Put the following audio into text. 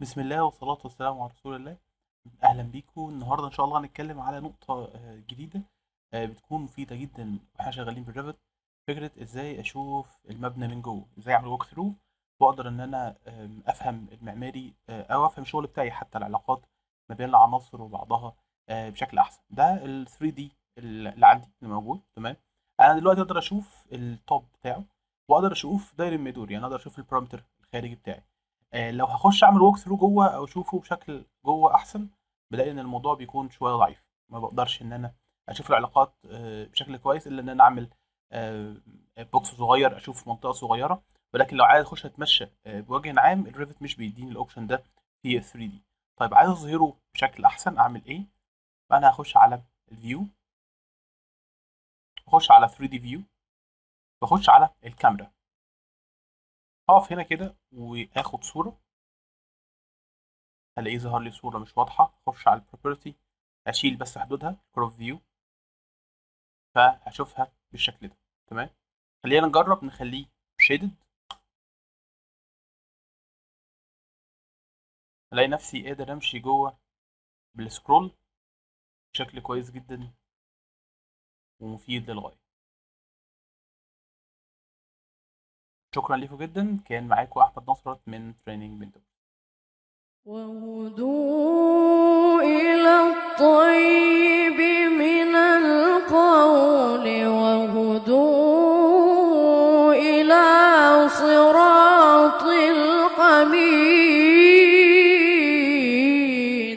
بسم الله والصلاة والسلام على رسول الله. أهلا بيكم. النهاردة إن شاء الله هنتكلم على نقطة جديدة، بتكون مفيدة جدا وإحنا شغالين بالريفت. فكرة إزاي أشوف المبنى من جوه، إزاي أعمل ووك ثرو وأقدر إن أنا أفهم المعماري، أو أفهم الشغل بتاعي، حتى العلاقات ما بين العناصر وبعضها بشكل أحسن. ده ال 3D اللي عندي اللي موجود. تمام. أنا دلوقتي أقدر أشوف التوب بتاعه، وأقدر أشوف داير الميدور، يعني أقدر أشوف البارامتر الخارجي بتاعي. لو هخش اعمل ووك ثرو جوه او اشوفه بشكل جوه احسن، بلاقي ان الموضوع بيكون شويه ضعيف. ما بقدرش ان انا اشوف العلاقات بشكل كويس، الا ان انا اعمل بوكس صغير اشوف منطقه صغيره. ولكن لو عايز اخش اتمشى بوجه عام، الريفت مش بيديني الاوبشن ده في 3 دي. طيب عايز اظهره بشكل احسن، اعمل ايه؟ انا هخش على الفيو، اخش على 3 دي فيو، واخش على الكاميرا. اقف هنا كده واخد صوره، هلاقيه ظهر لي صورة مش واضحة. اخش على البروبرتي، اشيل بس حدودها كروب فيو، فهشوفها بالشكل ده. تمام. خلينا نجرب نخليه شيدد. الاقي نفسي قادر امشي جوه بالسكرول بشكل كويس جدا ومفيد للغاية. شكرا لكم جدا. كان معاكم احمد نصرت من تريننج بنتو. وهدوا إلى الطيب